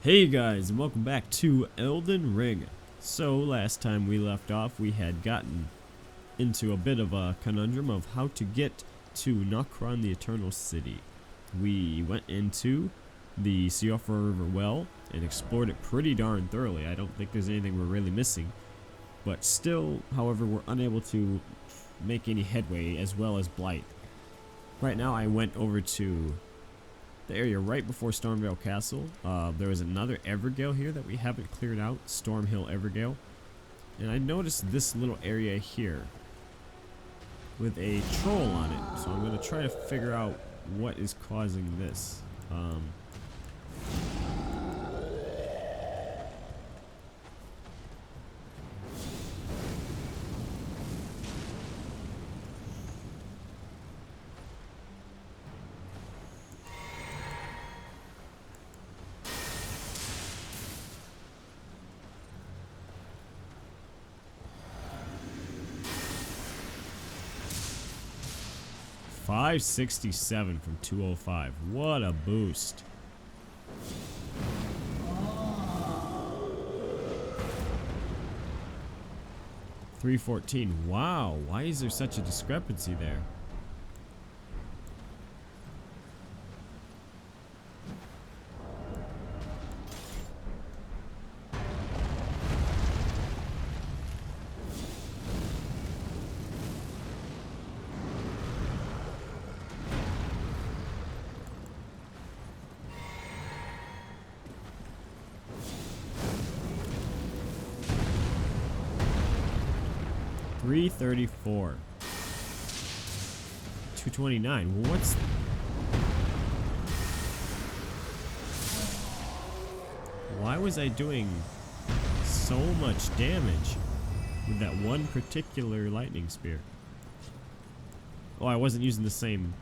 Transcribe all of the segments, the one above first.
Hey guys, and welcome back to Elden Ring. So last time we left off, we had gotten into a bit of a conundrum of how to get to Nokron, the Eternal City. We went into the Siofra River well and explored it pretty darn thoroughly. I don't think there's anything we're really missing. But still, however, we're unable to make any headway as well as Blight. Right now I went over to the area right before Stormvale Castle. There was another Evergale here that we haven't cleared out, Stormhill Evergale. And I noticed this little area here with a troll on it. So I'm going to try to figure out what is causing this. 567 from 205. What a boost. $314. Wow, why is there such a discrepancy there? $334. 229. What's... Why was I doing so much damage with that one particular lightning spear? Oh, I wasn't using the same...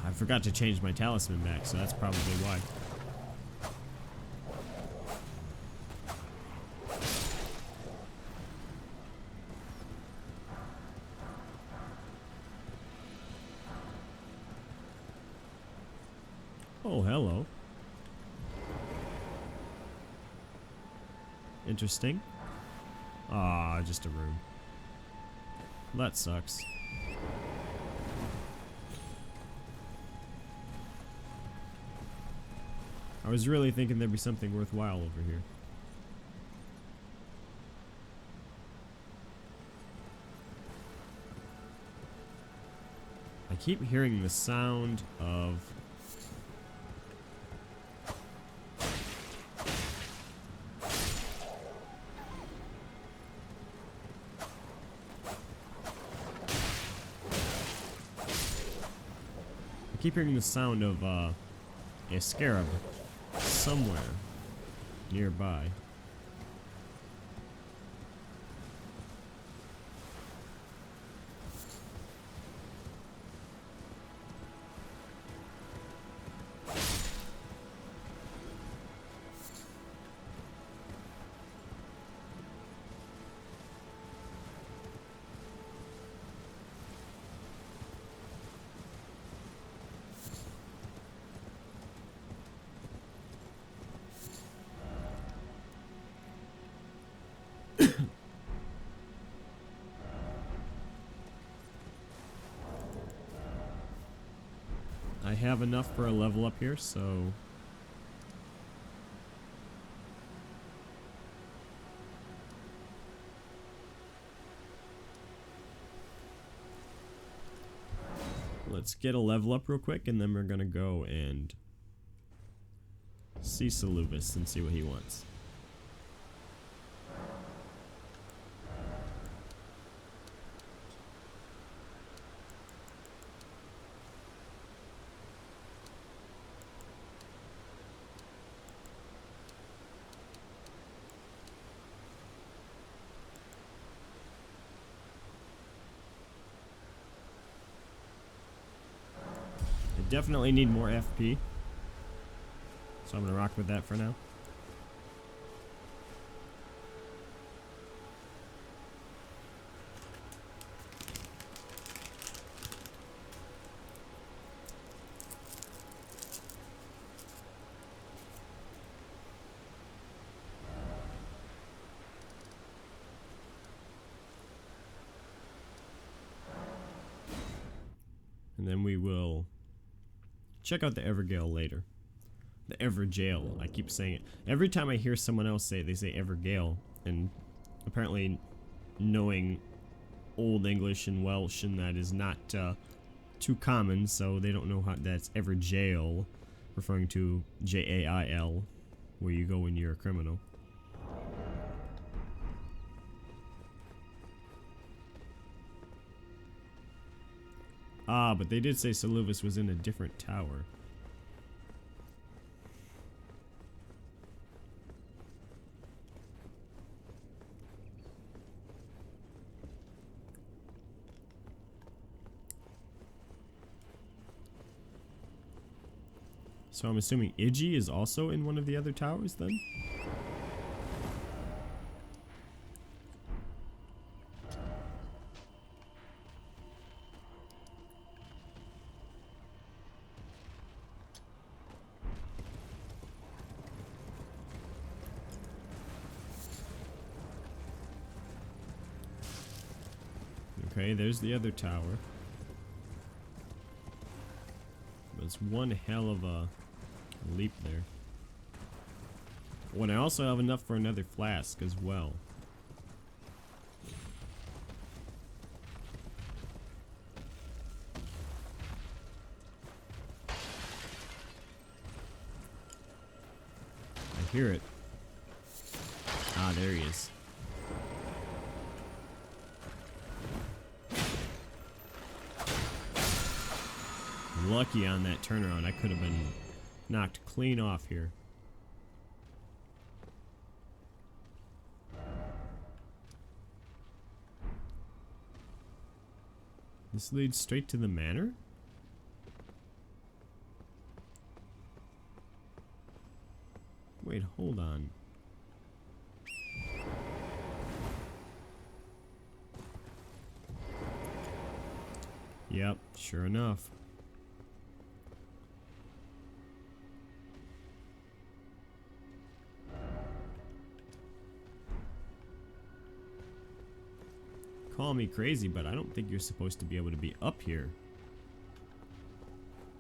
I forgot to change my talisman back, so that's probably why. Oh, hello. Interesting. Ah, just a room. That sucks. I was really thinking there'd be something worthwhile over here. I keep hearing the sound of... I keep hearing the sound of a scarab somewhere nearby. I have enough for a level up here, so... Let's get a level up real quick, and then we're gonna go and see Seluvis and see what he wants. Definitely need more FP, so I'm gonna rock with that for now. then we will check out the Evergale later. The Everjail, I keep saying it. Every time I hear someone else say it, they say Evergale. And apparently knowing Old English and Welsh, and that is not too common, so they don't know how that's Everjail, referring to Jail, where you go when you're a criminal. Ah, but they did say Seluvis was in a different tower. So I'm assuming Iggy is also in one of the other towers then? Okay, there's the other tower. There's one hell of a leap there. Oh, and I also have enough for another flask as well. I hear it. Ah, there he is. Lucky on that turnaround. I could have been knocked clean off here. This leads straight to the manor? Wait, hold on. Yep, sure enough. Call me crazy, but I don't think you're supposed to be able to be up here.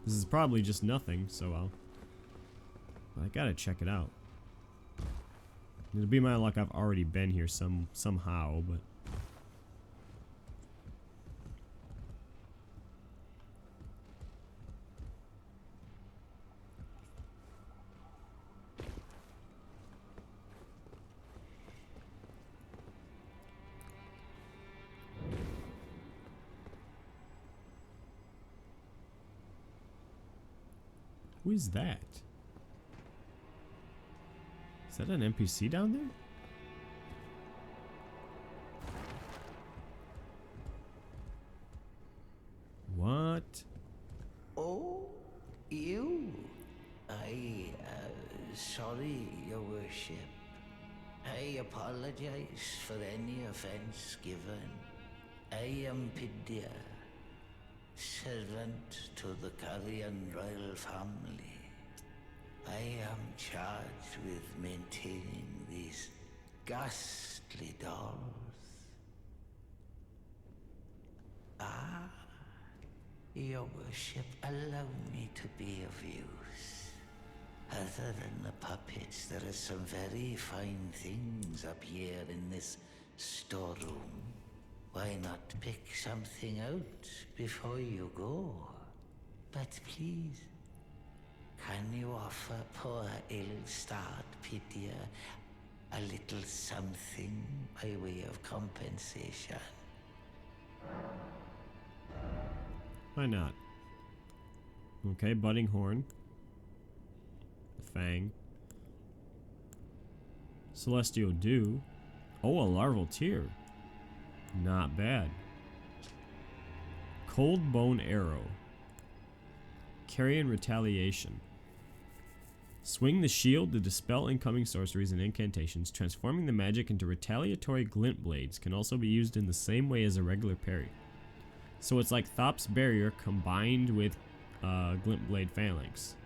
This is probably just nothing, so I gotta check it out. It'll be my luck I've already been here somehow, but who is that? Is that an NPC down there? What? Oh, you? Sorry, Your Worship. I apologize for any offense given. I am Pidia, servant to the Carrion royal family. I am charged with maintaining these ghastly dolls. Ah, Your Worship, allow me to be of use. Other than the puppets, there are some very fine things up here in this storeroom. Why not pick something out before you go? But please, can you offer poor ill-starred Pidia a little something by way of compensation? Why not? Okay, budding horn. Fang. Celestial dew. Oh, a larval tear. Not bad. Cold bone arrow. Carrion retaliation. Swing the shield to dispel incoming sorceries and incantations. Transforming the magic into retaliatory glint blades can also be used in the same way as a regular parry. So it's like Thop's barrier combined with glint blade phalanx.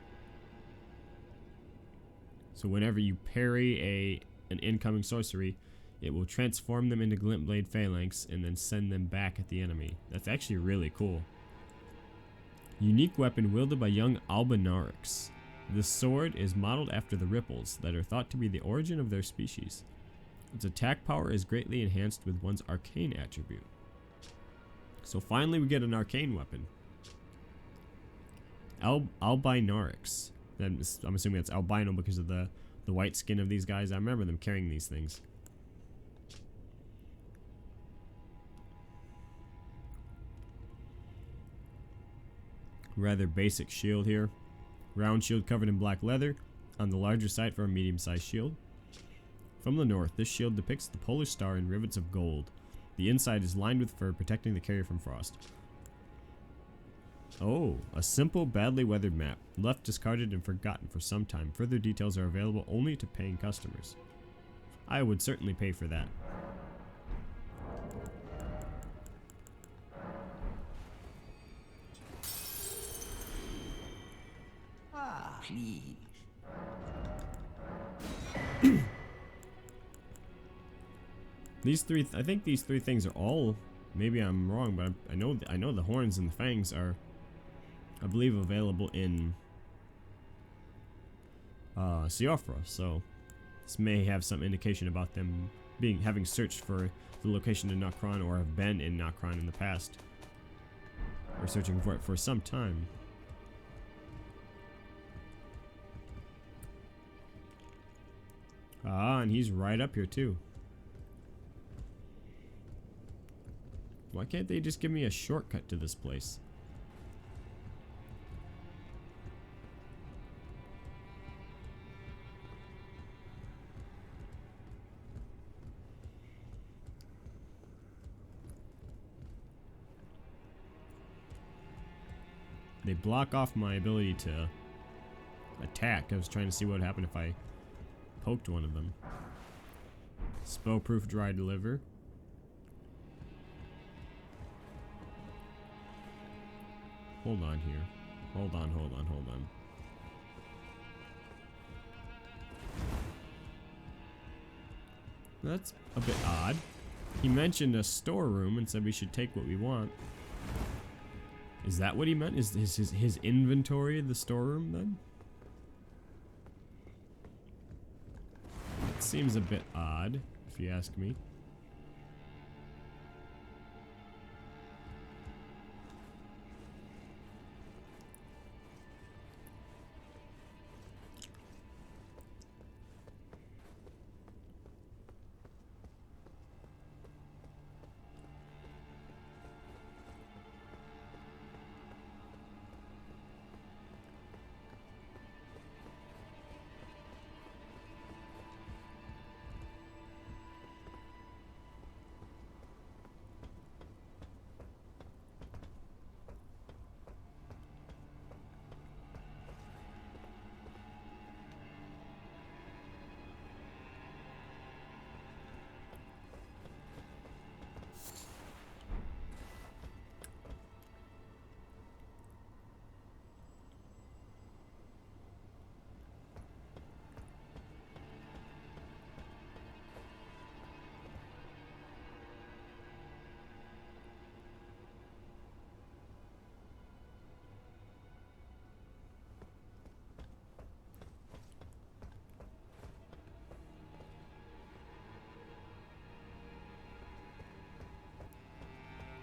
So whenever you parry an incoming sorcery, it will transform them into Glintblade Phalanx and then send them back at the enemy. That's actually really cool. Unique weapon wielded by young Albinarix. This sword is modeled after the ripples that are thought to be the origin of their species. Its attack power is greatly enhanced with one's arcane attribute. So finally we get an arcane weapon. Albinarix. I'm assuming that's albino because of the white skin of these guys. I remember them carrying these things. Rather basic shield here. Round shield covered in black leather, on the larger side for a medium-sized shield. From the north, this shield depicts the polar star in rivets of gold. The inside is lined with fur, protecting the carrier from frost. Oh, a simple, badly weathered map. Left discarded and forgotten for some time. Further details are available only to paying customers. I would certainly pay for that. Please. These three, I think these three things are all. Maybe I'm wrong, but I know the horns and the fangs are, I believe, available in Siofra. So this may have some indication about them having searched for the location in Nokron or have been in Nokron in the past, or searching for it for some time. Ah, and he's right up here too. Why can't they just give me a shortcut to this place? They block off my ability to attack. I was trying to see what would happen if I poked one of them. Spellproof dry deliver. Hold on here. Hold on. That's a bit odd. He mentioned a storeroom and said we should take what we want. Is that what he meant? Is his inventory the storeroom then? That seems a bit odd, if you ask me.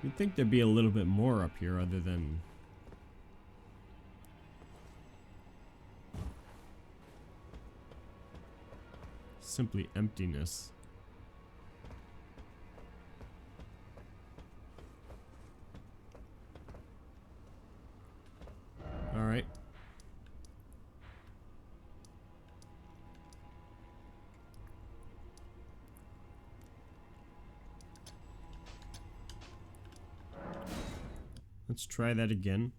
You'd think there'd be a little bit more up here other than simply emptiness. All right. Let's try that again.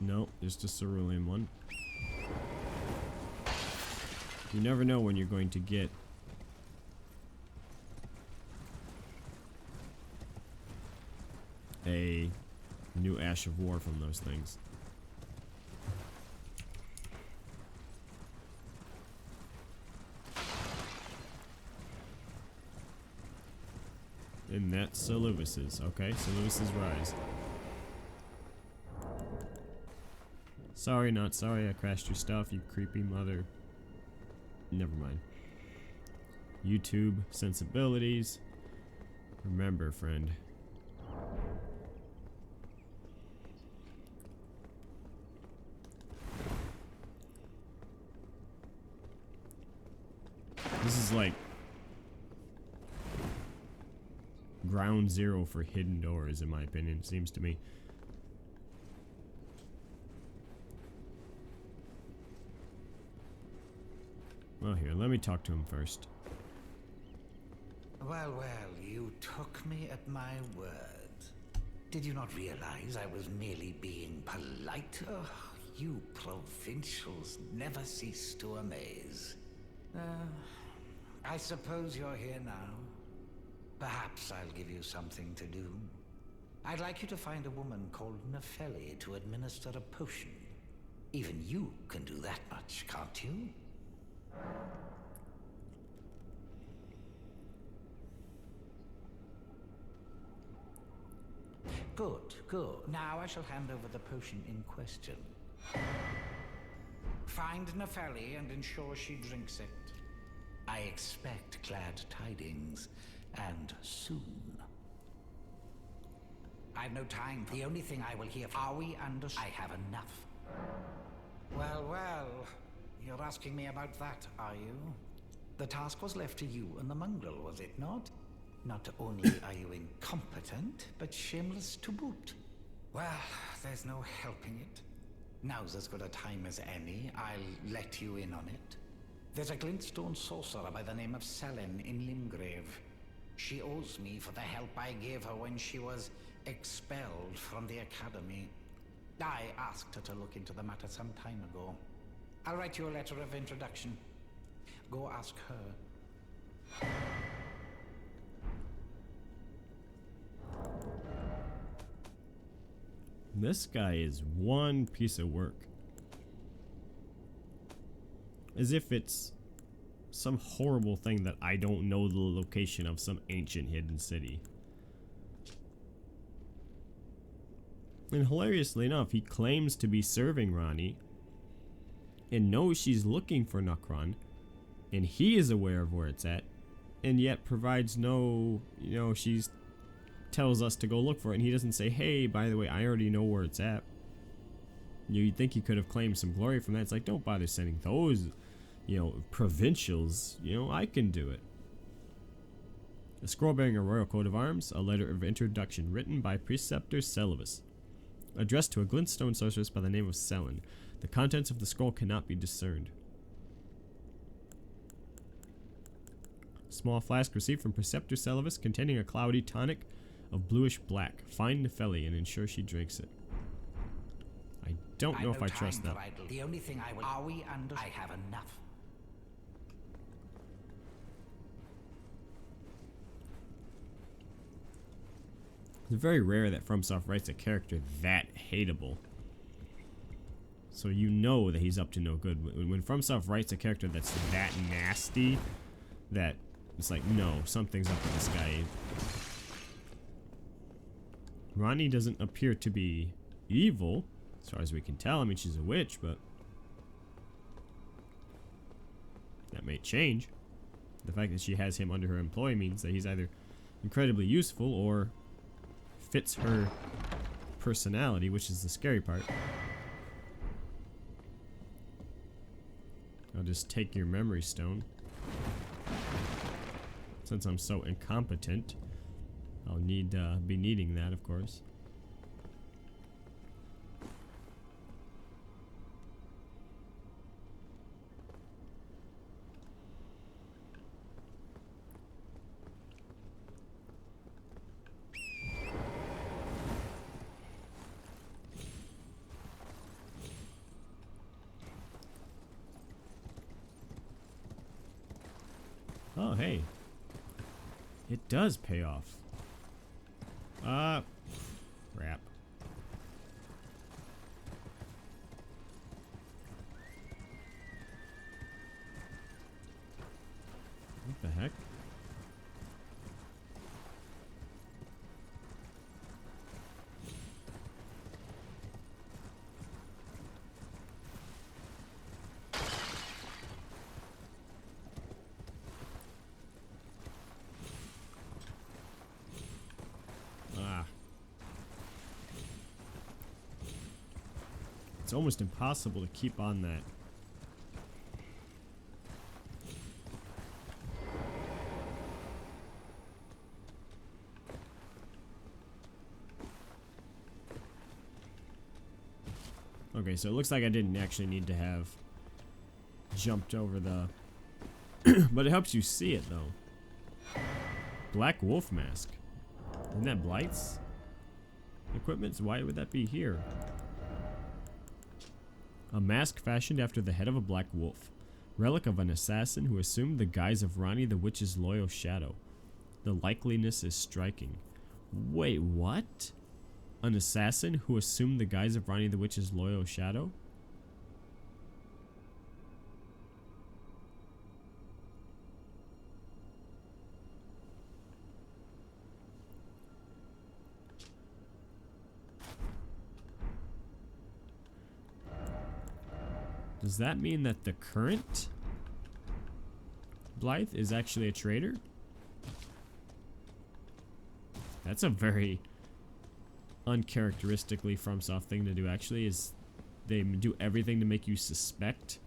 No, just a cerulean one. You never know when you're going to get a new Ash of War from those things. And that's Seluvis's. Okay, Seluvis's Rise. Sorry, not sorry, I crashed your stuff, you creepy mother. Never mind. YouTube sensibilities. Remember, friend. This is like ground zero for hidden doors, in my opinion, it seems to me. Well, here, let me talk to him first. Well, you took me at my word. Did you not realize I was merely being polite? Oh, you provincials never cease to amaze. I suppose you're here now. Perhaps I'll give you something to do. I'd like you to find a woman called Nefeli to administer a potion. Even you can do that much, can't you? Good, good. Now I shall hand over the potion in question. Find Nefeli and ensure she drinks it. I expect glad tidings, and soon. I've no time. The only thing I will hear from... Are we under... I have enough. Well, you're asking me about that, are you? The task was left to you and the mongrel, was it not? Not only are you incompetent, but shameless to boot. Well, there's no helping it. Now's as good a time as any. I'll let you in on it. There's a glintstone sorcerer by the name of Sellen in Limgrave. She owes me for the help I gave her when she was expelled from the academy. I asked her to look into the matter some time ago. I'll write you a letter of introduction. Go ask her. This guy is one piece of work. As if it's some horrible thing that I don't know the location of some ancient hidden city. And hilariously enough, he claims to be serving Ranni and knows she's looking for Nokron, and he is aware of where it's at, and yet provides no, she's tells us to go look for it, and he doesn't say, hey, by the way, I already know where it's at. You'd think he could have claimed some glory from that. It's like, don't bother sending those, provincials. I can do it. A scroll bearing a royal coat of arms, a letter of introduction written by Preceptor Seluvis, addressed to a glintstone sorceress by the name of Sellen. The contents of the scroll cannot be discerned. Small flask received from Preceptor Seluvis containing a cloudy tonic of bluish black. Find Nefeli and ensure she drinks it. I don't know if I trust that. The only thing I will... Are we under... I have enough. It's very rare that FromSoft writes a character that hateable. So you know that he's up to no good. When FromSoft writes a character that's that nasty, that it's like, no, something's up with this guy. Ranni doesn't appear to be evil, as far as we can tell. I mean, she's a witch, but that may change. The fact that she has him under her employ means that he's either incredibly useful or fits her personality, which is the scary part. I'll just take your memory stone. Since I'm so incompetent, I'll be needing that, of course. Oh, hey. It does pay off. Crap. What the heck? Ah. It's almost impossible to keep on that. Okay, so it looks like I didn't actually need to have jumped over the... But it helps you see it, though. Black wolf mask. Isn't that Blight's equipment? So why would that be here? A mask fashioned after the head of a black wolf. Relic of an assassin who assumed the guise of Ronnie the Witch's loyal shadow. The likeliness is striking. Wait, what? An assassin who assumed the guise of Ronnie the Witch's loyal shadow? Does that mean that the current Blythe is actually a traitor? That's a very uncharacteristically FromSoft thing to do, actually, is they do everything to make you suspect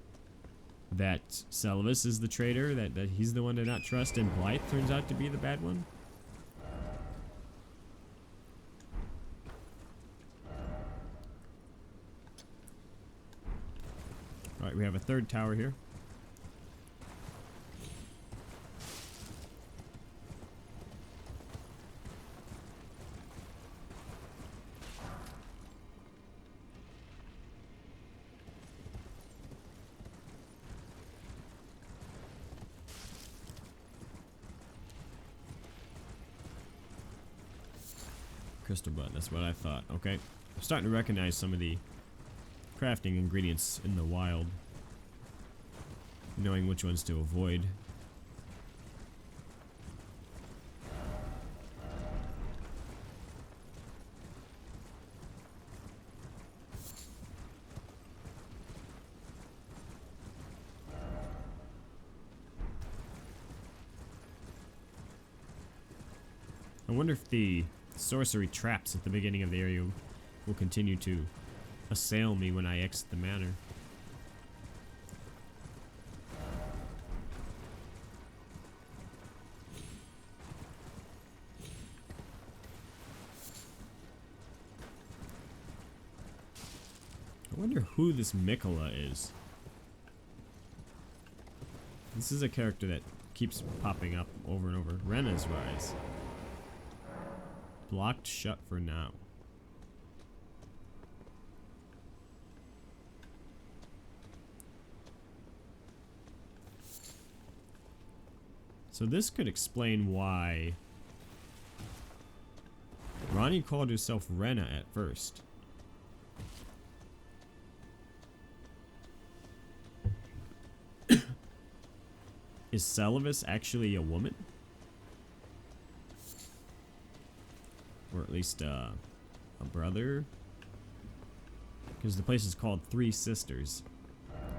that Seluvis is the traitor, that he's the one to not trust, and Blythe turns out to be the bad one. Alright, we have a third tower here. Crystal bud, that's what I thought. Okay. I'm starting to recognize some of the crafting ingredients in the wild. Knowing which ones to avoid. I wonder if the sorcery traps at the beginning of the area will continue to assail me when I exit the manor. I wonder who this Mikola is. This is a character that keeps popping up over and over. Rena's Rise. Blocked shut for now. So this could explain why Ronnie called herself Rena at first. Is Seluvis actually a woman? Or at least a brother? Because the place is called Three Sisters.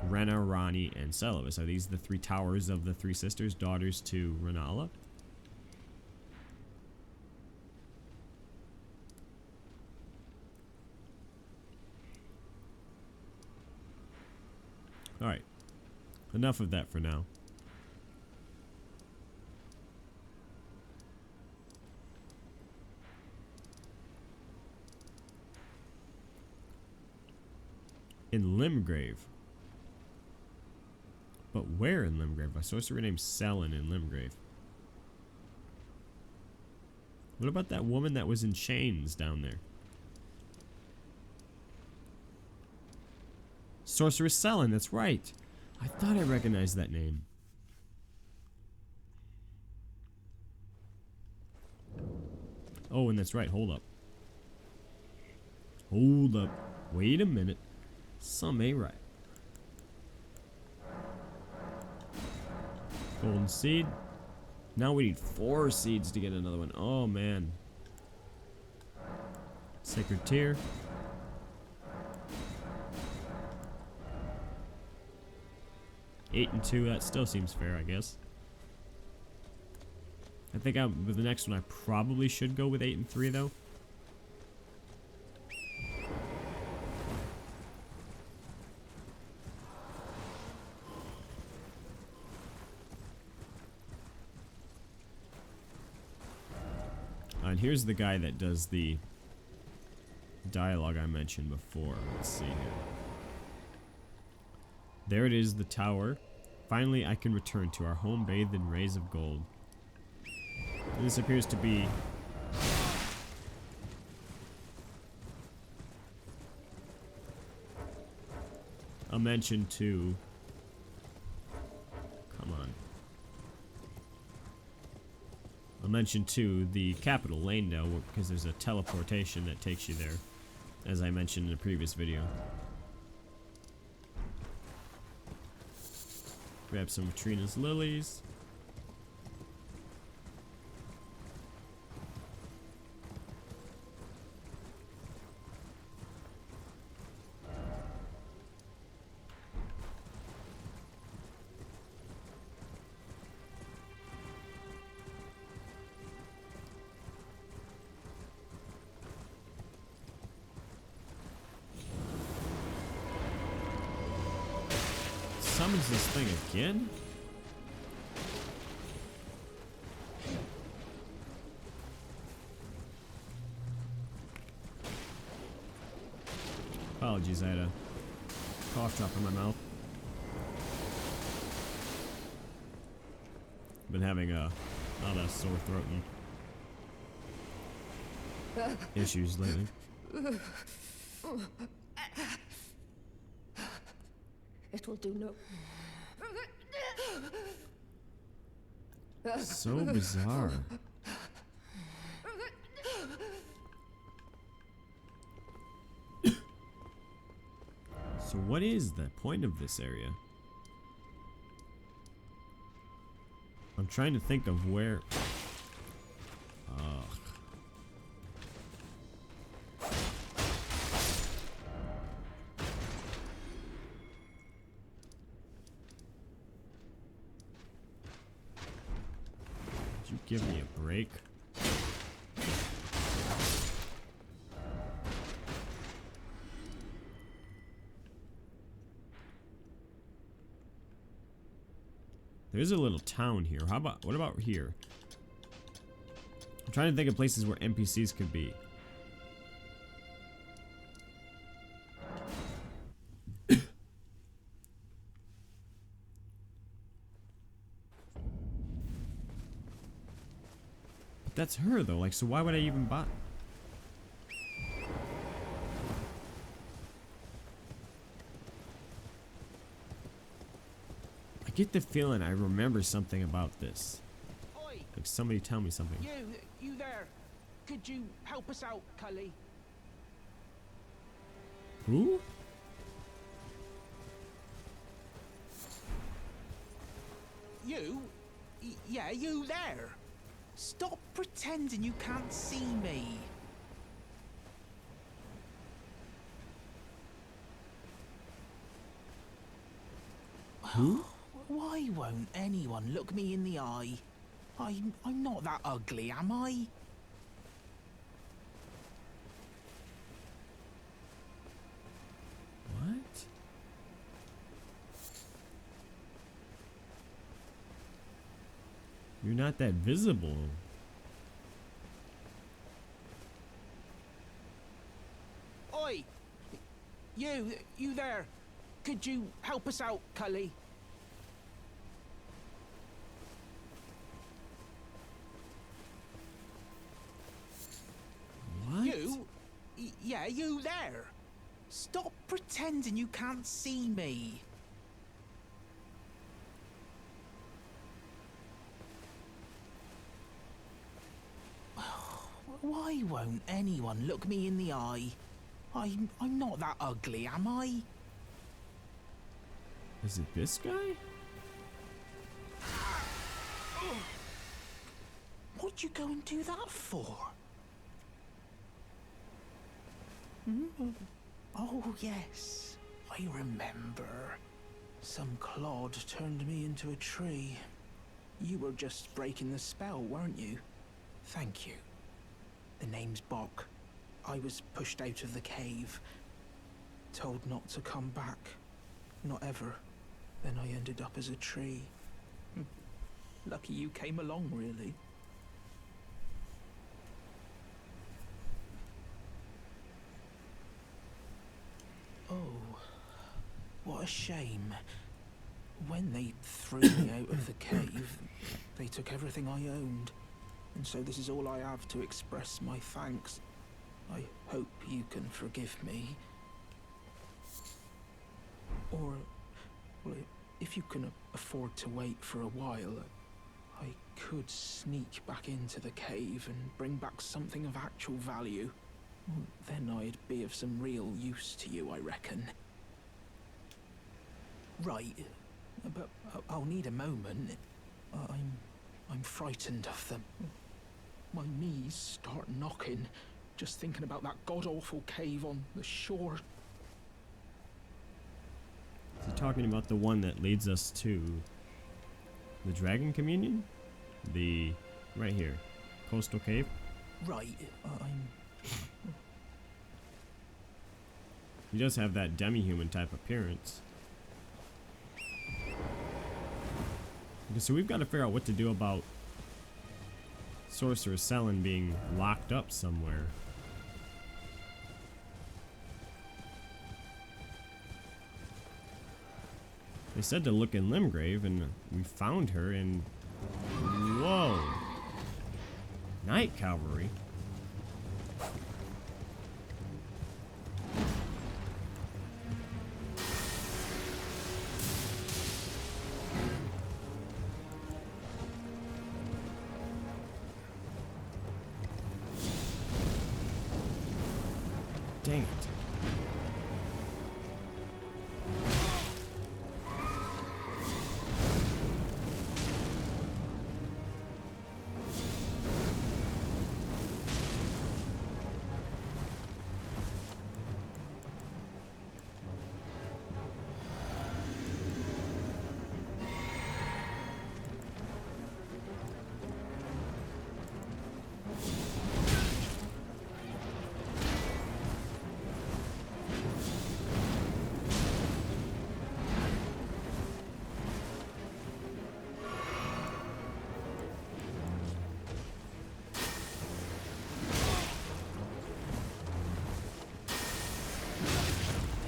Rena, Ronnie, and Seluvis. Are these the three towers of the three sisters, daughters to Renala? Alright. Enough of that for now. In Limgrave. But where in Limgrave? A sorcerer named Sellen in Limgrave. What about that woman that was in chains down there? Sorceress Sellen, that's right. I thought I recognized that name. Oh, and that's right. Hold up. Hold up. Wait a minute. Some ain't right. Golden seed. Now we need 4 seeds to get another one. Oh, man. Sacred tear. Eight and 2. That still seems fair, I guess. I think with the next one, I probably should go with 8 and 3, though. And here's the guy that does the dialogue I mentioned before. Let's see here. There it is, the tower. Finally, I can return to our home bathed in rays of gold. This appears to be a mention to... Come on. A mention to the capital, Lanedale, because there's a teleportation that takes you there, as I mentioned in a previous video. Grab some of Trina's lilies. Summons this thing again? Apologies, I had a cough drop in my mouth. Been having a lot of sore throat and issues lately. It will do no. So bizarre. So what is the point of this area? I'm trying to think of where... Give me a break. There's a little town here. What about here? I'm trying to think of places where NPCs could be. That's her though, like, so why would I even buy? I get the feeling I remember something about this. Oi, Like somebody tell me something. you there. Could you help us out, Cully? Who? You? Yeah, you there. Stop pretending you can't see me. Who? Why won't anyone look me in the eye? I'm not that ugly, am I? What? You're not that visible. Oi! You there. Could you help us out, Cully? What? Yeah, you there. Stop pretending you can't see me. Why won't anyone look me in the eye? I'm not that ugly, am I? Is it this guy? What'd you go and do that for? Oh, yes, I remember. Some clod turned me into a tree. You were just breaking the spell, weren't you? Thank you. The name's Bok. I was pushed out of the cave. Told not to come back. Not ever. Then I ended up as a tree. Lucky you came along, really. Oh, what a shame. When they threw me out of the cave, they took everything I owned. And so this is all I have to express my thanks. I hope you can forgive me. Or, well, if you can afford to wait for a while, I could sneak back into the cave and bring back something of actual value. Then I'd be of some real use to you, I reckon. Right, but I'll need a moment. I'm frightened of them. My knees start knocking, just thinking about that god-awful cave on the shore. Is he talking about the one that leads us to the Dragon Communion? The... right here. Coastal Cave? Right, He does have that demi-human type appearance. Okay, so we've got to figure out what to do about Sorceress Sellen being locked up somewhere. They said to look in Limgrave, and we found her in... Whoa! Night Cavalry? Dang it.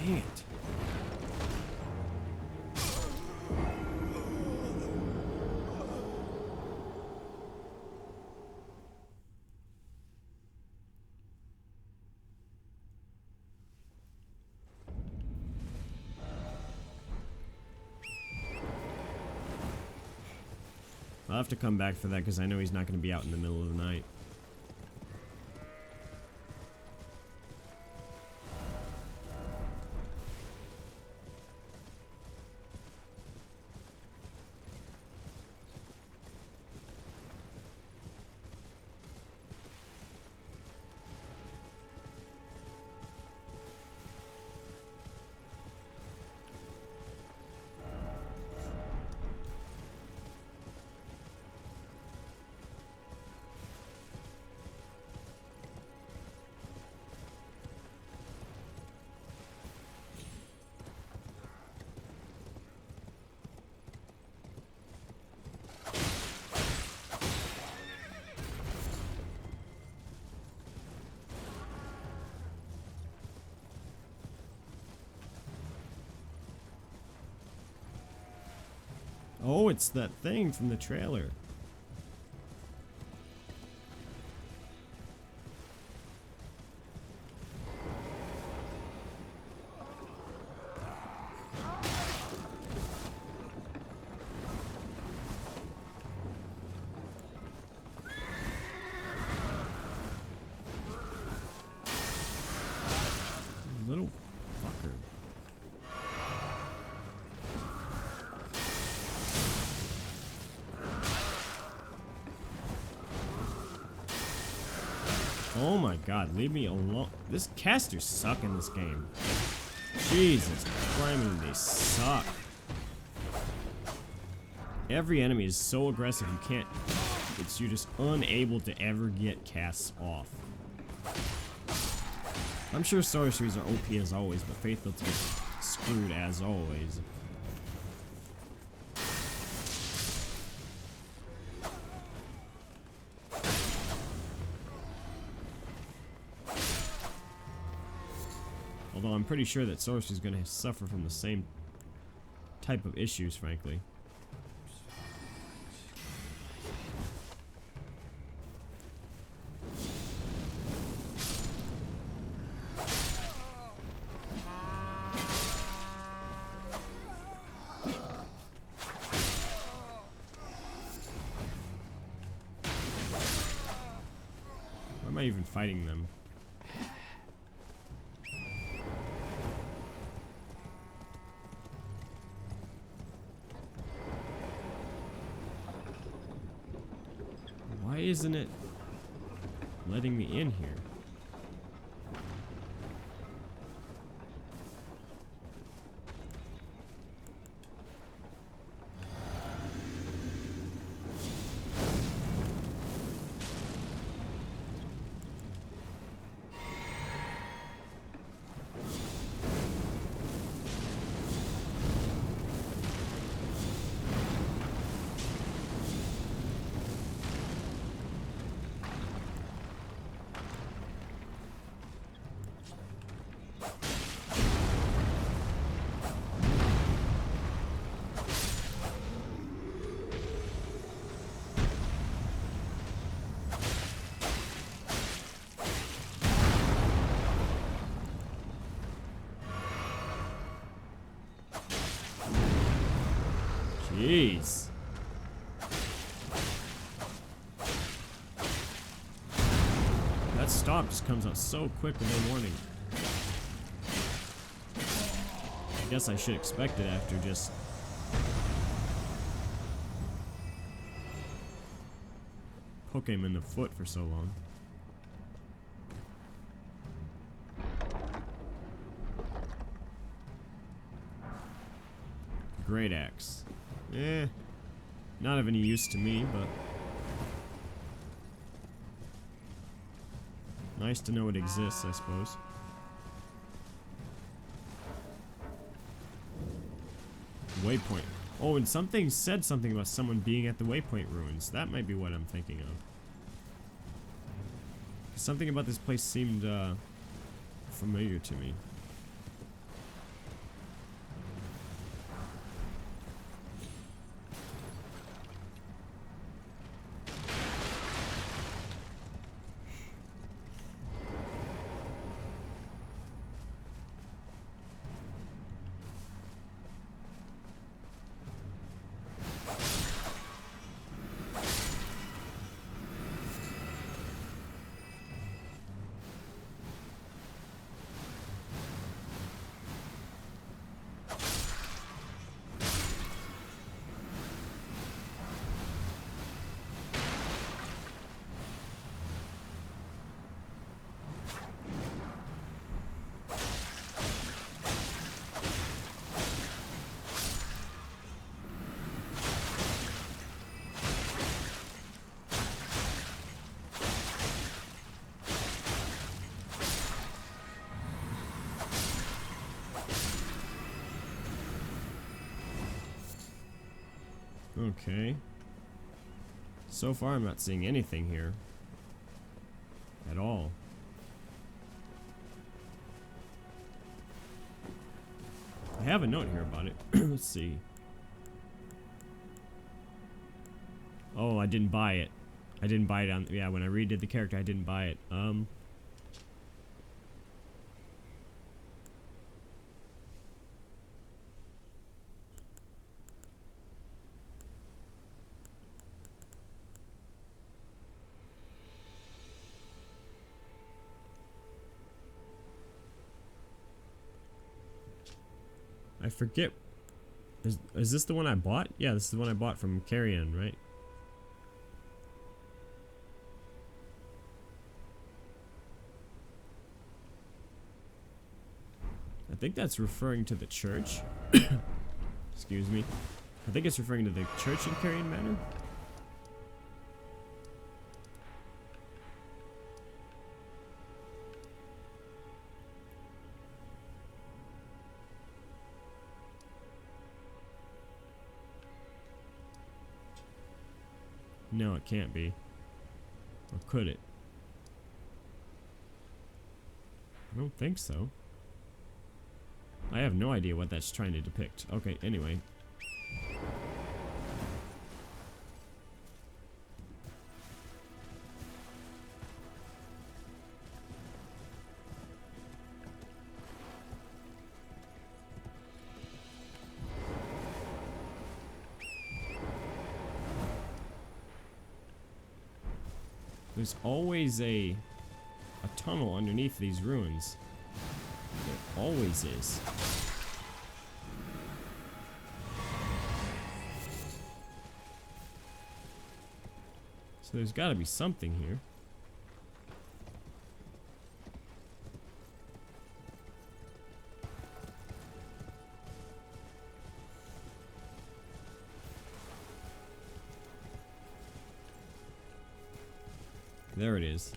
Dang it. I'll have to come back for that because I know he's not going to be out in the middle of the night. Oh, it's that thing from the trailer. Little fucker. Oh my god, leave me alone. This casters suck in this game. Jesus Christ, they suck. Every enemy is so aggressive you can't. You're just unable to ever get casts off. I'm sure sorceries are OP as always, but Faithful gets screwed as always. Although I'm pretty sure that sorcery is going to suffer from the same type of issues, frankly. Why am I even fighting them? Why isn't it letting me in here? Jeez. That stop just comes out so quick with no warning. I guess I should expect it after just poking him in the foot for so long. Great axe. Not of any use to me, but nice to know it exists, I suppose. Waypoint. Oh, and something said something about someone being at the Waypoint ruins. That might be what I'm thinking of. Something about this place seemed familiar to me. Okay. So far, I'm not seeing anything here. At all. I have a note here about it. Let's see. Oh, I didn't buy it. I didn't buy it on... Yeah, when I redid the character, I didn't buy it. I forget. Is this the one I bought? Yeah, this is the one I bought from Carrion, right? I think that's referring to the church. Excuse me. I think it's referring to the church in Carrion Manor. No, it can't be. Or could it? I don't think so. I have no idea what that's trying to depict. Okay, anyway. There's always a tunnel underneath these ruins. There always is. So there's got to be something here. There it is.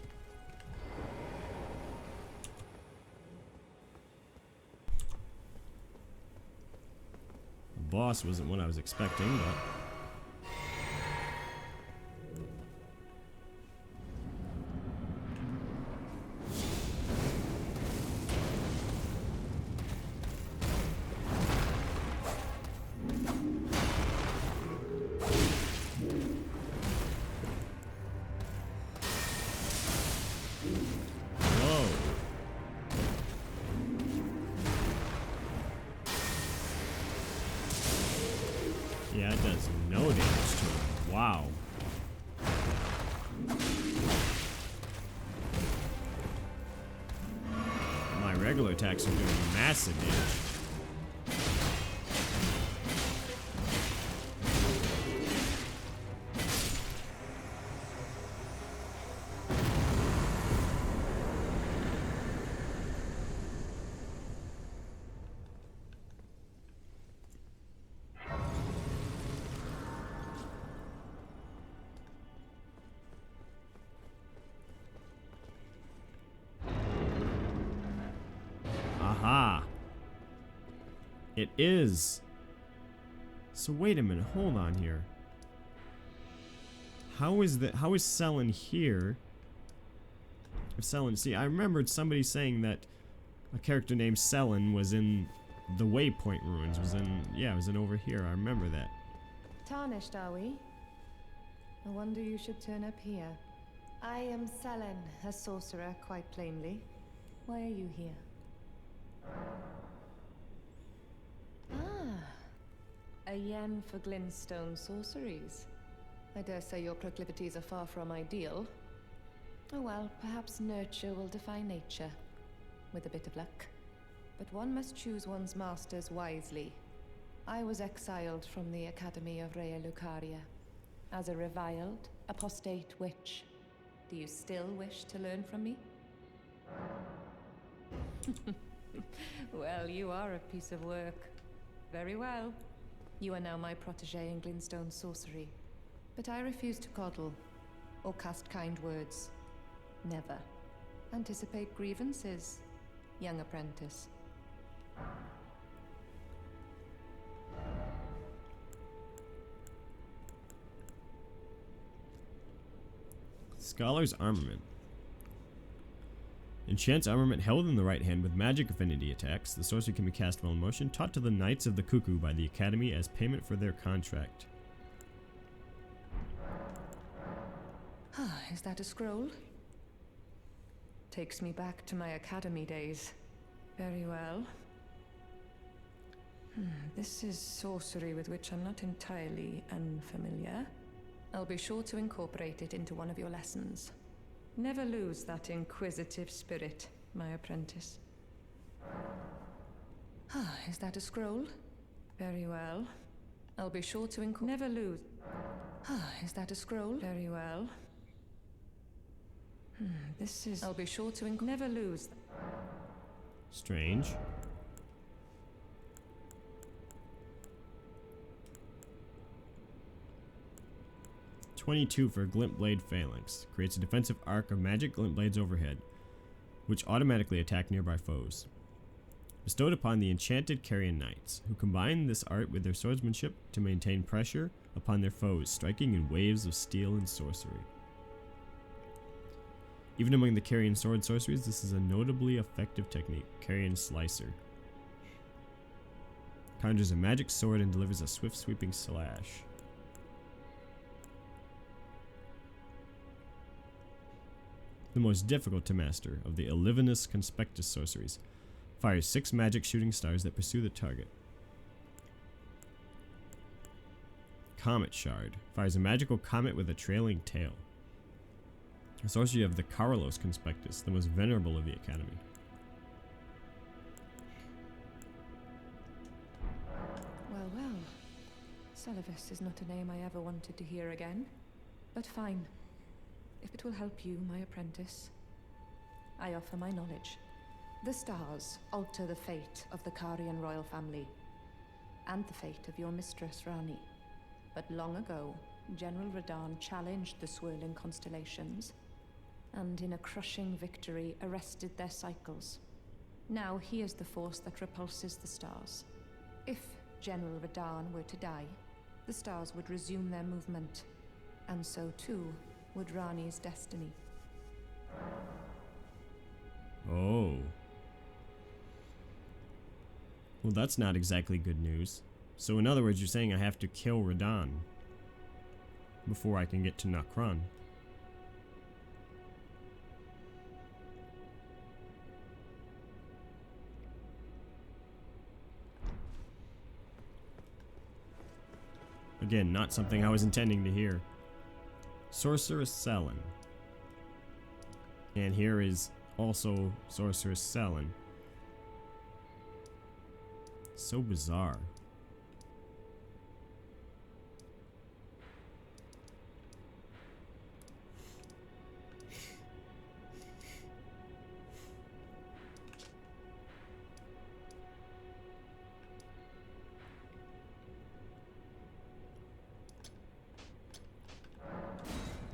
The boss wasn't what I was expecting, but... Yeah, it does no damage to him. Wow. My regular attacks are doing massive damage. Aha. It is. So wait a minute, hold on here. How is Sellen here? If Sellen, see, I remembered somebody saying that a character named Sellen was in the Waypoint ruins, was in over here. I remember that. Tarnished, are we? No wonder you should turn up here. I am Sellen, a sorcerer, quite plainly. Why are you here? Ah, a yen for glintstone sorceries. I dare say your proclivities are far from ideal. Oh well, perhaps nurture will defy nature, with a bit of luck. But one must choose one's masters wisely. I was exiled from the Academy of Rea Lucaria as a reviled, apostate witch. Do you still wish to learn from me? Well, you are a piece of work. Very well. You are now my protege in glintstone sorcery. But I refuse to coddle or cast kind words. Never. Anticipate grievances, young apprentice. Scholar's Armament. Enchants armament held in the right hand with magic affinity attacks. The sorcery can be cast while in motion, taught to the Knights of the Cuckoo by the Academy as payment for their contract. Is that a scroll? Takes me back to my academy days. Very well. This is sorcery with which I'm not entirely unfamiliar. I'll be sure to incorporate it into one of your lessons. Never lose that inquisitive spirit, my apprentice. Ah, is that a scroll? Very well. I'll be sure to never lose. Ah, is that a scroll? Very well. This is... I'll be sure to never lose. Strange. "22 for Glint Blade Phalanx. Creates a defensive arc of magic glint blades overhead, which automatically attack nearby foes. Bestowed upon the enchanted Carrion Knights, who combine this art with their swordsmanship to maintain pressure upon their foes, striking in waves of steel and sorcery. Even among the Carrion sword sorceries, this is a notably effective technique. Carrion Slicer. Conjures a magic sword and delivers a swift sweeping slash. The most difficult to master of the Elivinus Conspectus sorceries. Fires 6 magic shooting stars that pursue the target. Comet Shard. Fires a magical comet with a trailing tail. A sorcery of the Carlos Conspectus, the most venerable of the Academy. Well, well. Seluvis is not a name I ever wanted to hear again. But fine. If it will help you, my apprentice, I offer my knowledge. The stars alter the fate of the Carian royal family, and the fate of your mistress, Rani. But long ago, General Radahn challenged the swirling constellations, and in a crushing victory arrested their cycles. Now he is the force that repulses the stars. If General Radahn were to die, the stars would resume their movement, and so too would Rani's destiny. Oh. Well, that's not exactly good news. So in other words, you're saying I have to kill Radahn before I can get to Nokron. Again, not something I was intending to hear. Sorceress Sellen. And here is also Sorceress Sellen. So bizarre.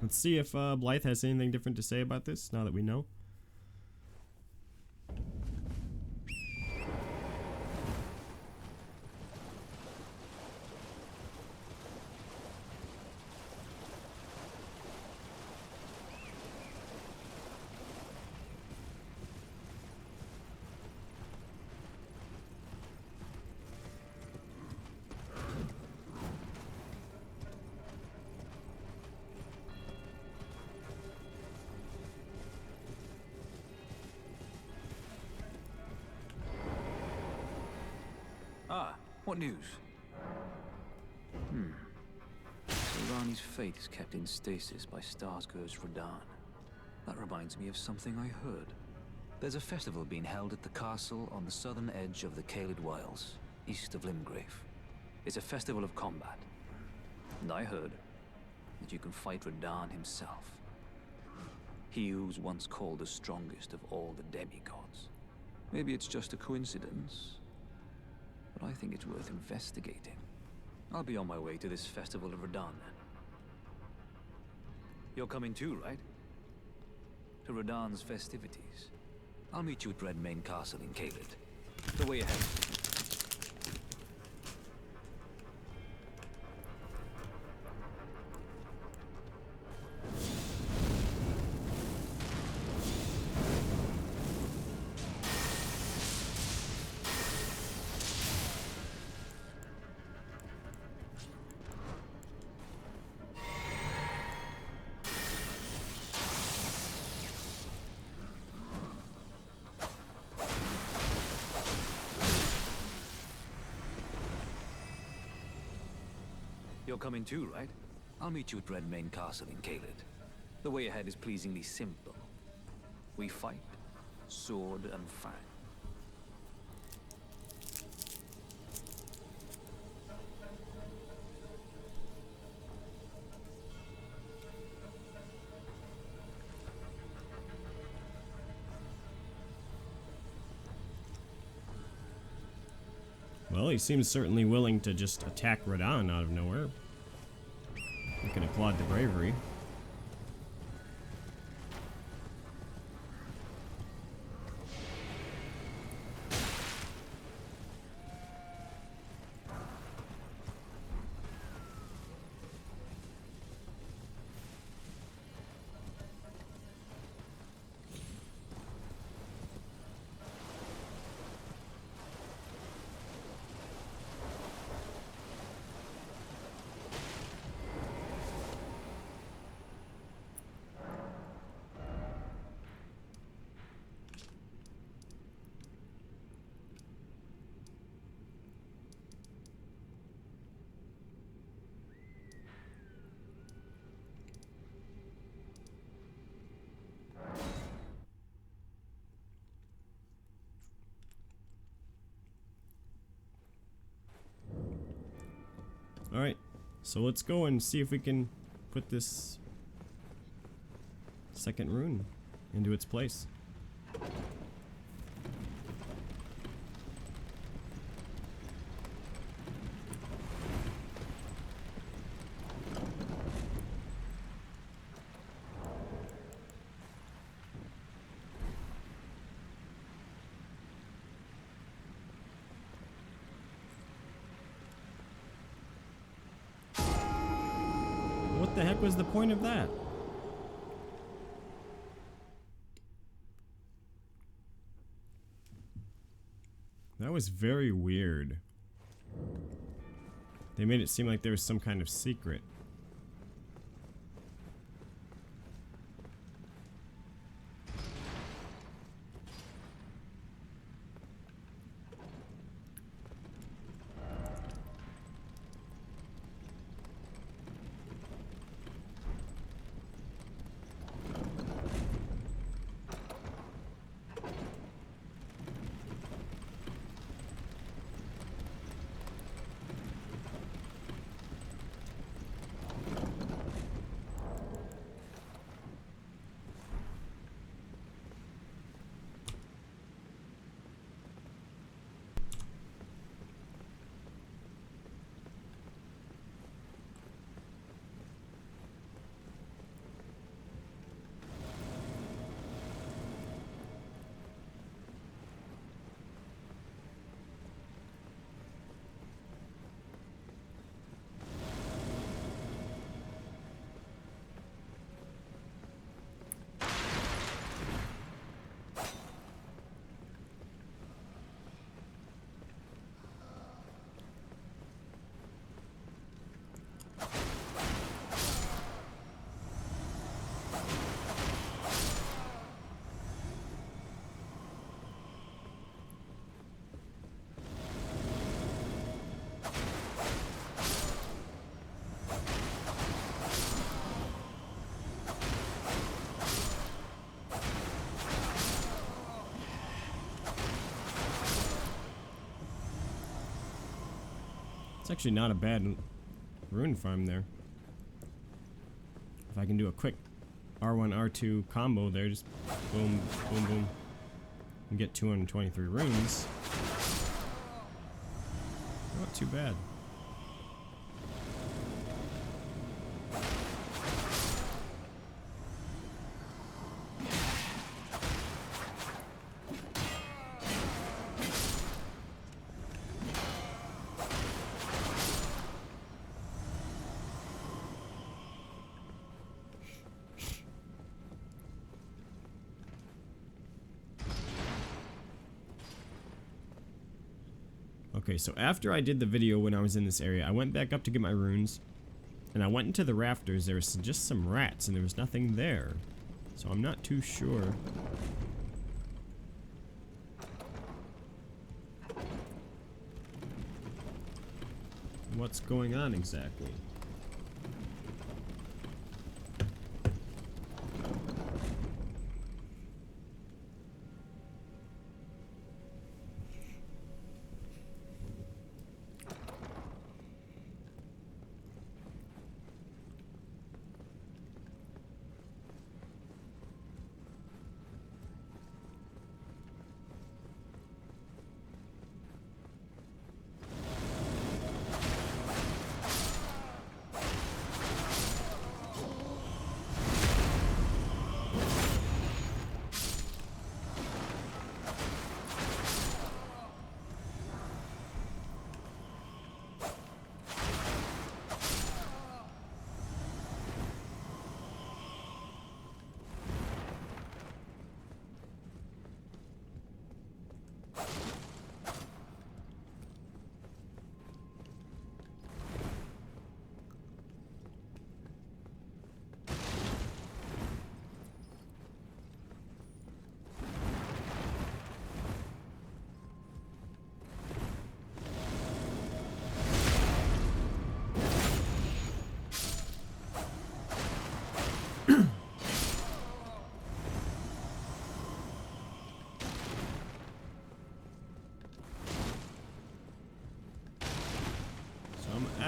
Let's see if Blythe has anything different to say about this, now that we know. Ah, what news? So Rani's fate is kept in stasis by Starscourge Radahn. That reminds me of something I heard. There's a festival being held at the castle on the southern edge of the Caelid Wilds, east of Limgrave. It's a festival of combat. And I heard that you can fight Radahn himself. He who's once called the strongest of all the demigods. Maybe it's just a coincidence, but I think it's worth investigating. I'll be on my way to this festival of Radahn then. You're coming too, right? To Radahn's festivities. I'll meet you at Redmane Castle in Caelid. The way ahead. You're coming too, right? I'll meet you at Redmane Castle in Caelid. The way ahead is pleasingly simple. We fight, sword and fang. Well, he seems certainly willing to just attack Radahn out of nowhere. You can applaud the bravery. Alright, so let's go and see if we can put this second rune into its place. What the heck was the point of that? That was very weird. They made it seem like there was some kind of secret. It's actually not a bad rune farm there. If I can do a quick R1, R2 combo there, just boom, boom, boom, and get 223 runes. Not too bad. Okay, so after I did the video when I was in this area, I went back up to get my runes, and I went into the rafters. There was just some rats, and there was nothing there. So I'm not too sure what's going on exactly.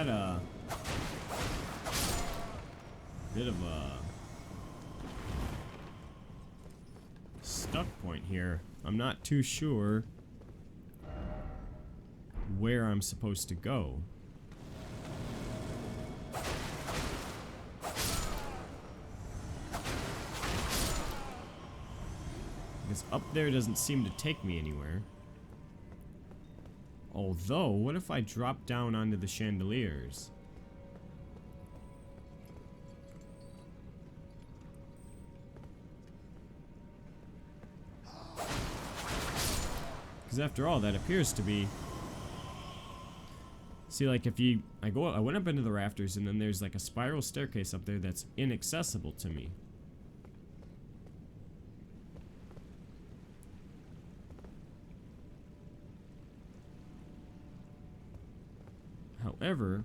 at a bit of a stuck point here. I'm not too sure where I'm supposed to go. Because up there doesn't seem to take me anywhere. Although, what if I drop down onto the chandeliers? Because after all, that appears to be... See, like if you... I went up into the rafters and then there's like a spiral staircase up there that's inaccessible to me. However,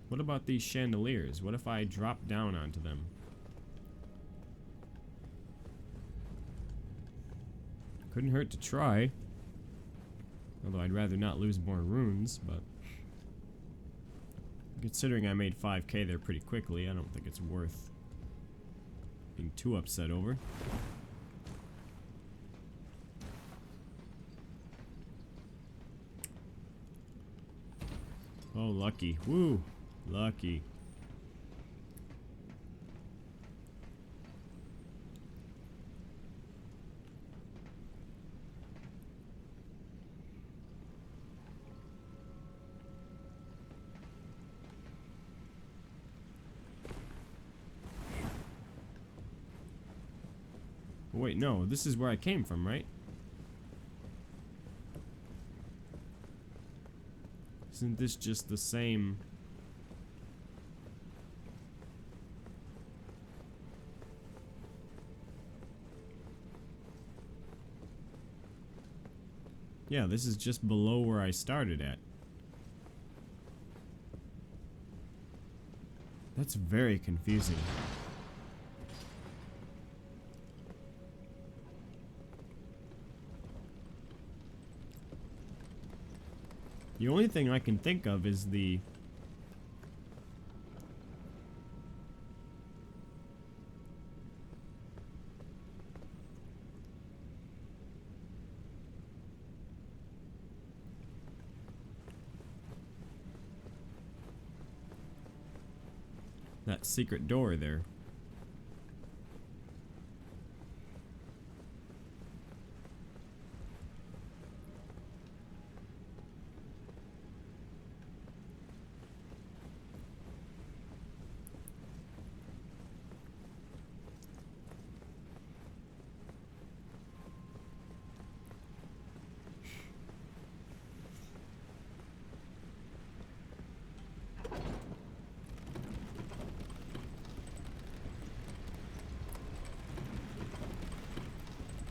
what about these chandeliers? What if I drop down onto them? Couldn't hurt to try. Although I'd rather not lose more runes, but considering I made 5k there pretty quickly, I don't think it's worth being too upset over. Oh, lucky. Woo! Lucky. Wait, no, this is where I came from, right? Isn't this just the same? Yeah, this is just below where I started at. That's very confusing. The only thing I can think of is the... that secret door there.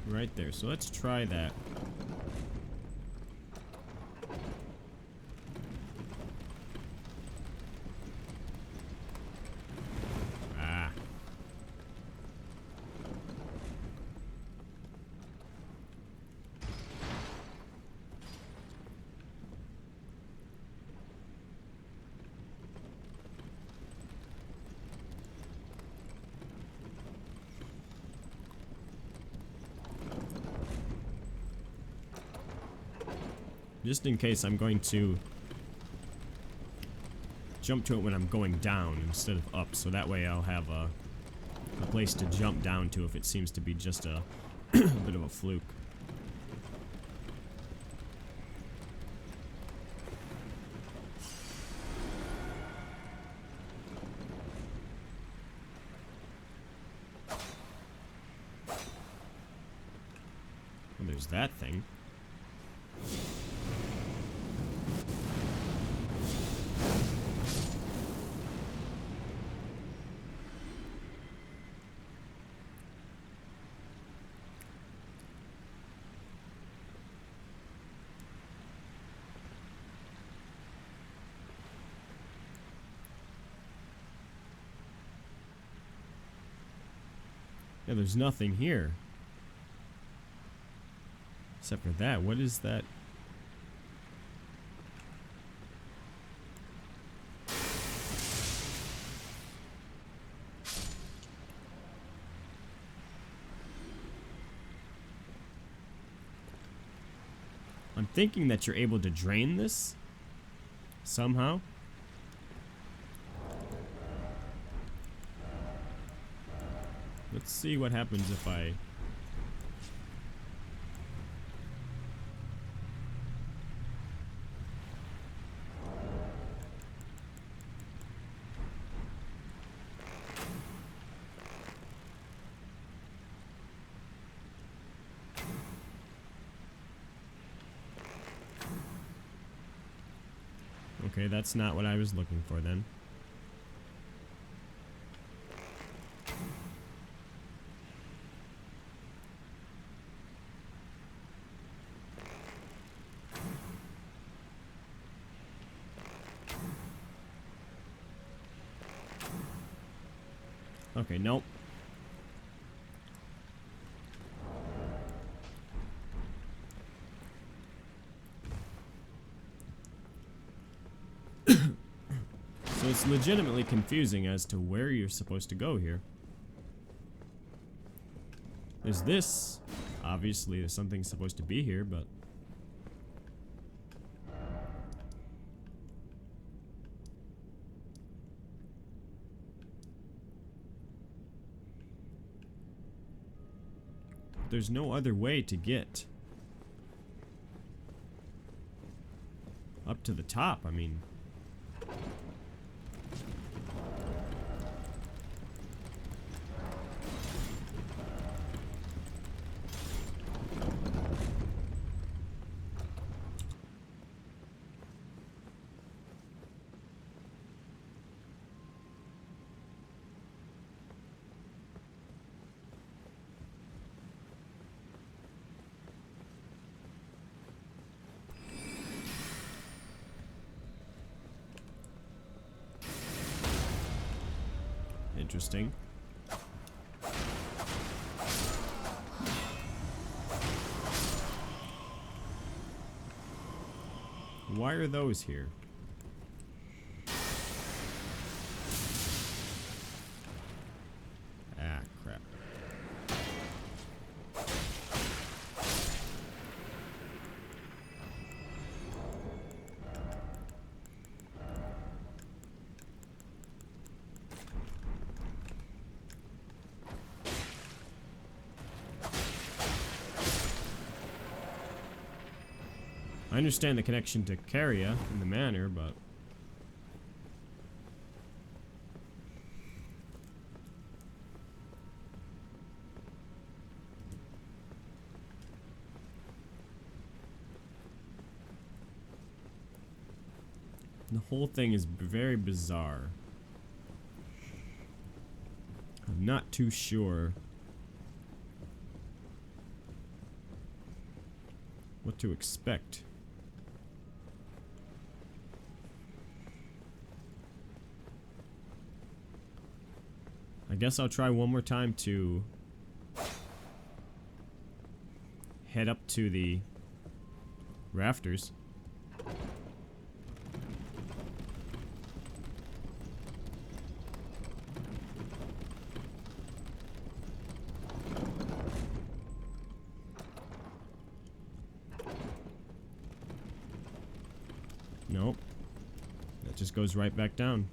Right there, so let's try that. Ah. Just in case, I'm going to jump to it when I'm going down instead of up, so that way I'll have a place to jump down to if it seems to be just a bit of a fluke. Well, there's that thing. Yeah, there's nothing here. Except for that. What is that? I'm thinking that you're able to drain this somehow. Let's see what happens if I... Okay, that's not what I was looking for then. Okay, nope. So it's legitimately confusing as to where you're supposed to go here. There's this. Obviously, there's something supposed to be here, but... there's no other way to get up to the top. I mean... interesting. Why are those here? Ah, crap. I understand the connection to Caria in the manor, but... the whole thing is very bizarre. I'm not too sure what to expect. I guess I'll try one more time to head up to the rafters. Nope. That just goes right back down.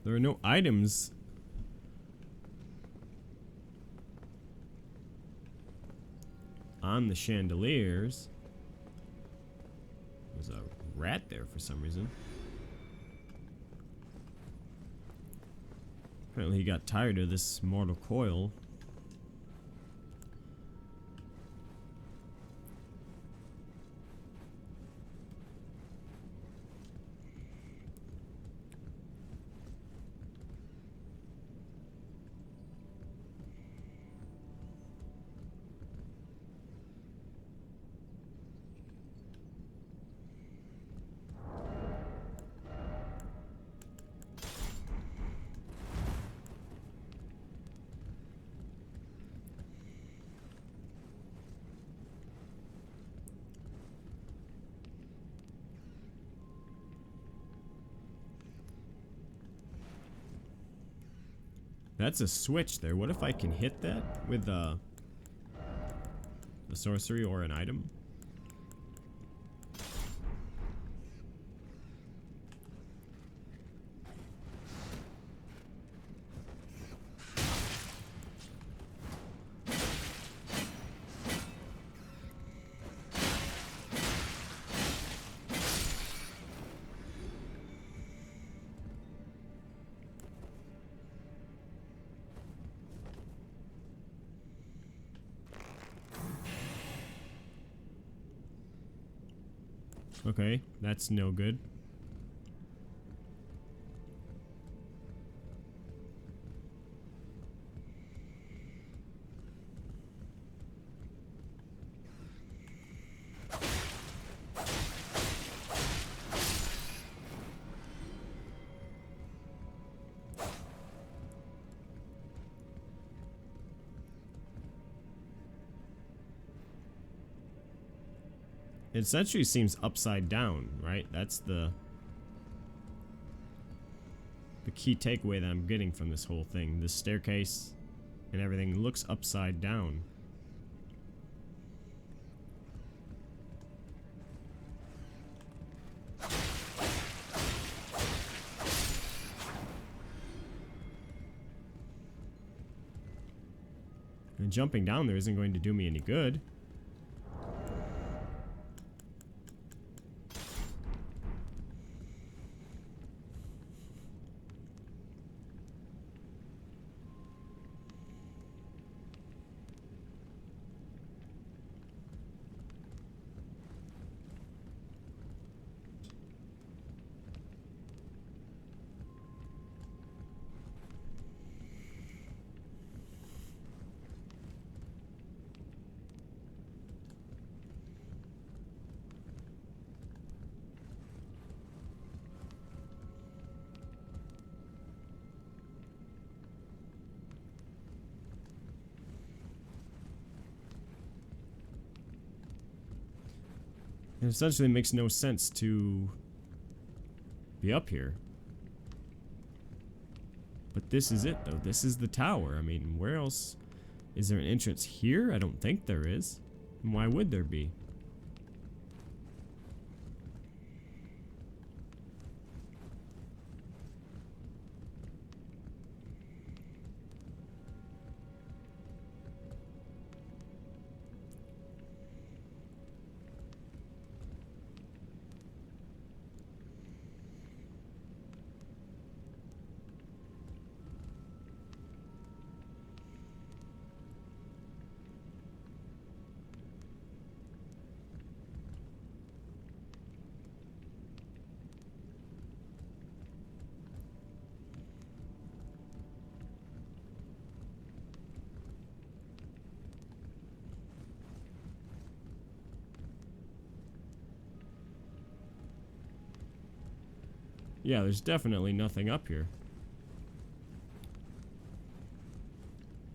There are no items. On the chandeliers. There's a rat there for some reason. Apparently he got tired of this mortal coil. That's a switch there. What if I can hit that with a sorcery or an item? Okay, that's no good. It essentially seems upside down, right? That's the key takeaway that I'm getting from this whole thing. This staircase and everything looks upside down. And jumping down there isn't going to do me any good. It essentially makes no sense to be up here. But this is it, though. This is the tower. I mean, where else? Is there an entrance here? I don't think there is. And why would there be? Yeah, there's definitely nothing up here.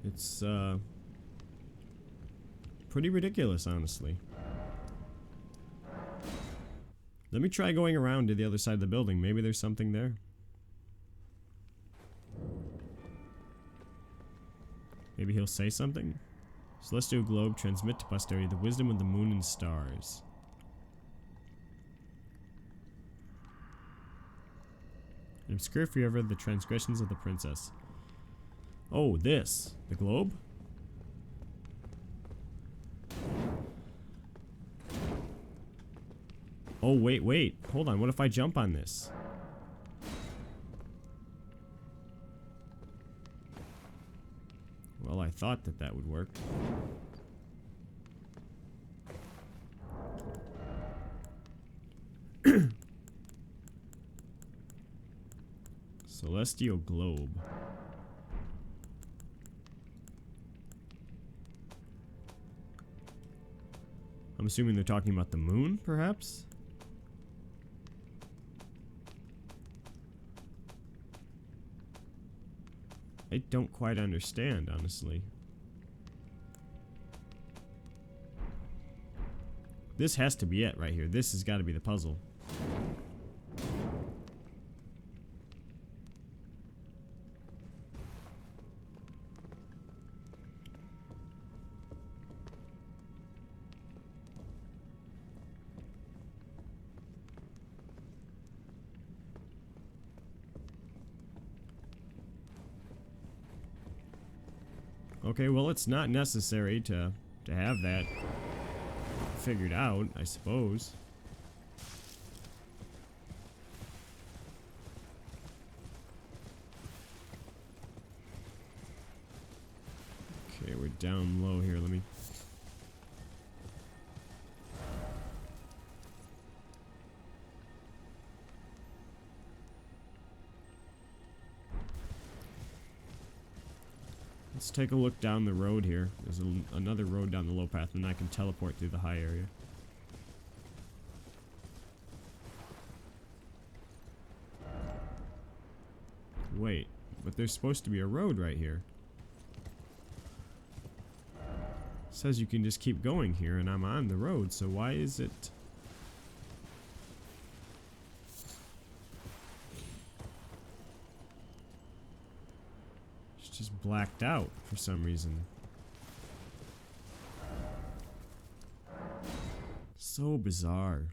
It's, pretty ridiculous, honestly. Let me try going around to the other side of the building. Maybe there's something there. Maybe he'll say something? Celestial globe, transmit to posterity the wisdom of the moon and stars. Obscure forever the transgressions of the princess. Oh, this. The globe? Oh, wait. Hold on. What if I jump on this? Well, I thought that would work. Celestial globe. I'm assuming they're talking about the moon, perhaps? I don't quite understand, honestly. This has to be it right here. This has got to be the puzzle. Okay, well, it's not necessary to have that figured out, I suppose. Okay, we're down low here. Let me... Let's take a look down the road here. There's another road down the low path, and I can teleport through the high area. Wait, but there's supposed to be a road right here. It says you can just keep going here, and I'm on the road, so why is it... It's just blacked out for some reason. So bizarre.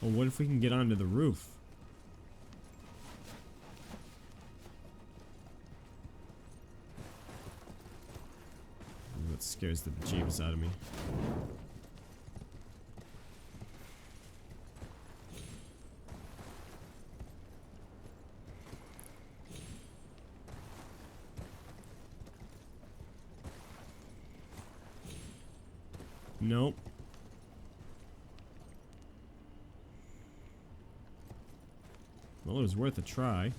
Well, what if we can get onto the roof? That scares the bejeebus out of me. Nope. Well, it was worth a try.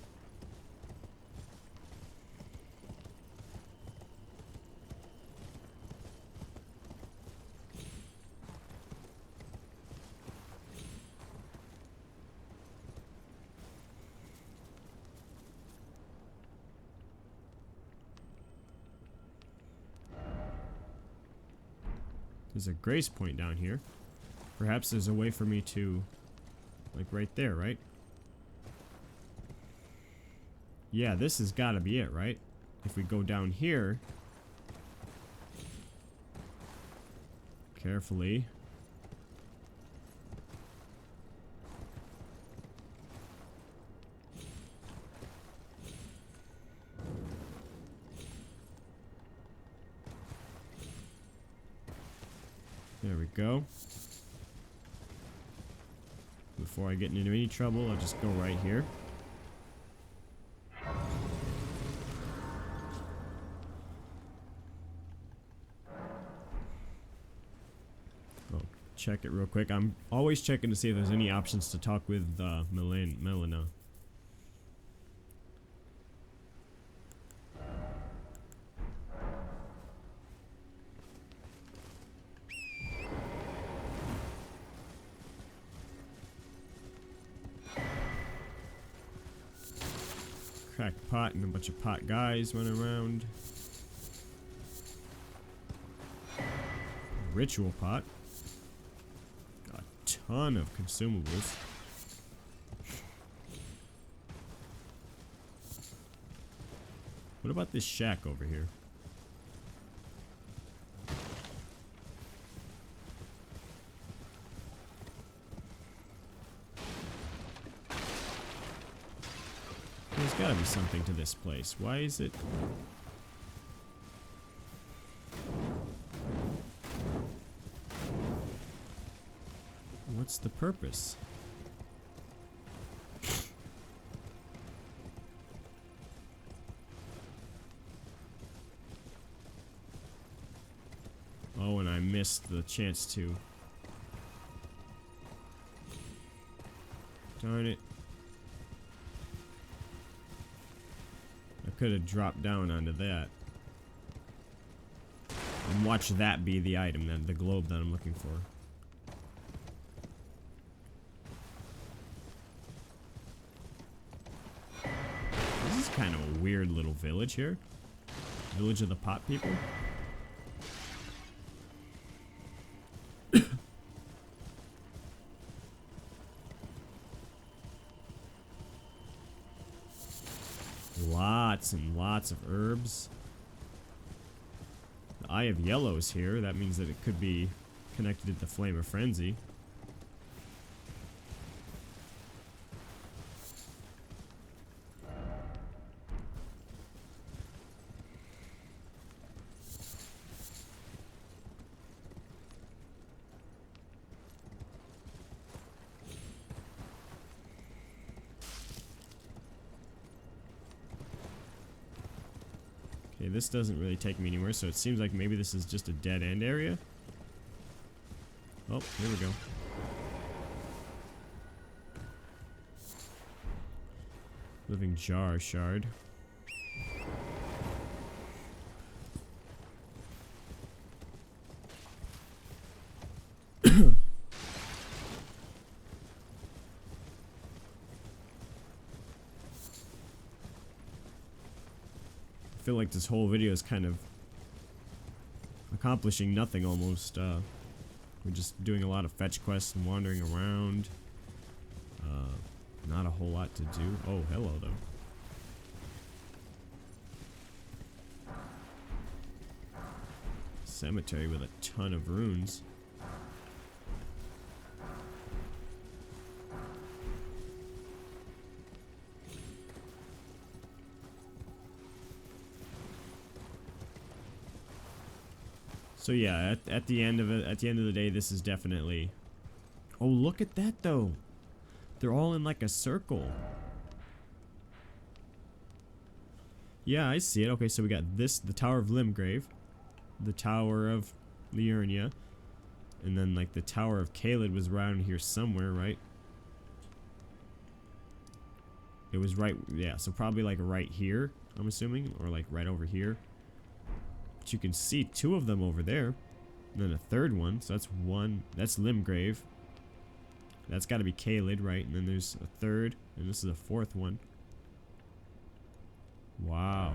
There's a grace point down here. Perhaps there's a way for me to... Like right there, right? Yeah, this has got to be it, right? If we go down here... Carefully. There we go. Before I get into any trouble, I'll just go right here. Oh, check it real quick. I'm always checking to see if there's any options to talk with Melina. Cracked pot and a bunch of pot guys running around. Ritual pot. Got a ton of consumables. What about this shack over here? There's gotta be something to this place. Why is it... What's the purpose? Oh, and I missed the chance to... Darn it. I could have dropped down onto that. And watch that be the item, then the globe that I'm looking for. This is kind of a weird little village here. Village of the pot people. Lots and lots of herbs. The Eye of Yellow's here. That means that it could be connected to the Flame of Frenzy. Okay, this doesn't really take me anywhere, so it seems like maybe this is just a dead end area. Oh, here we go. Living jar shard. I feel like this whole video is kind of accomplishing nothing almost. We're just doing a lot of fetch quests and wandering around. Not a whole lot to do. Oh, hello though. Cemetery with a ton of runes. So yeah, at the end of it, at the end of the day, this is definitely. Oh, look at that though. They're all in like a circle. Yeah, I see it. Okay, so we got this, the Tower of Limgrave, the Tower of Liurnia, and then like the Tower of Caelid was around here somewhere, right? It was right, yeah, so probably like right here, I'm assuming, or like right over here. But you can see two of them over there, and then a third one, so that's one, that's Limgrave. That's got to be Caelid, right? And then there's a third, and this is a fourth one. Wow.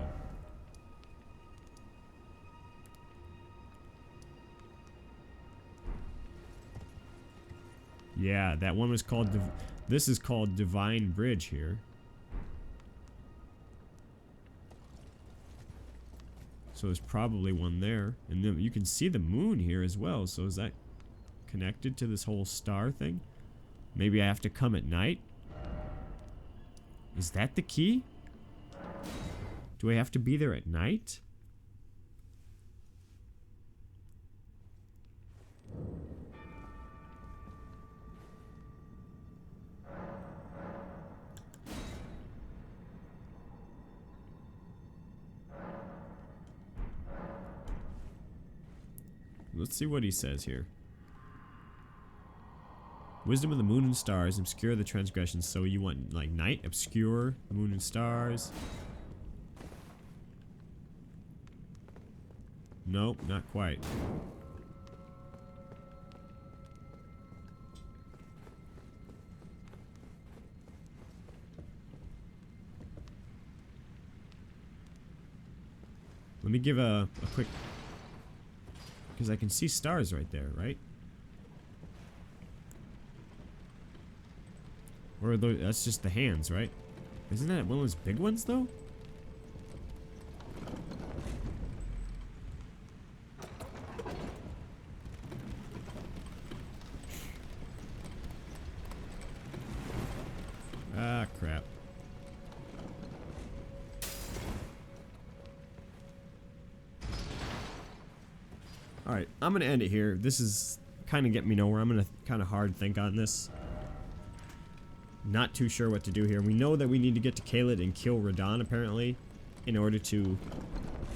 Yeah, that one was called, this is called Divine Bridge here. So there's probably one there. And then you can see the moon here as well. So is that connected to this whole star thing? Maybe I have to come at night? Is that the key? Do I have to be there at night? Let's see what he says here. Wisdom of the moon and stars, obscure the transgressions. So you want like night, obscure, moon and stars. Nope, not quite. Let me give a quick, because I can see stars right there, right? Or that's just the hands, right? Isn't that one of those big ones, though? Ah, crap. Alright, I'm gonna end it here. This is kind of getting me nowhere. I'm gonna kind of hard think on this. Not too sure what to do here. We know that we need to get to Caelid and kill Radahn, apparently, in order to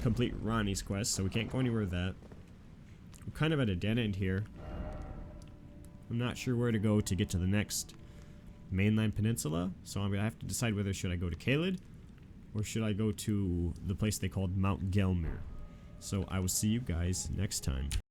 complete Ronnie's quest, so we can't go anywhere with that. We're kind of at a dead end here. I'm not sure where to go to get to the next mainland peninsula, so I'm gonna have to decide whether should I go to Caelid or should I go to the place they called Mount Gelmir. So I will see you guys next time.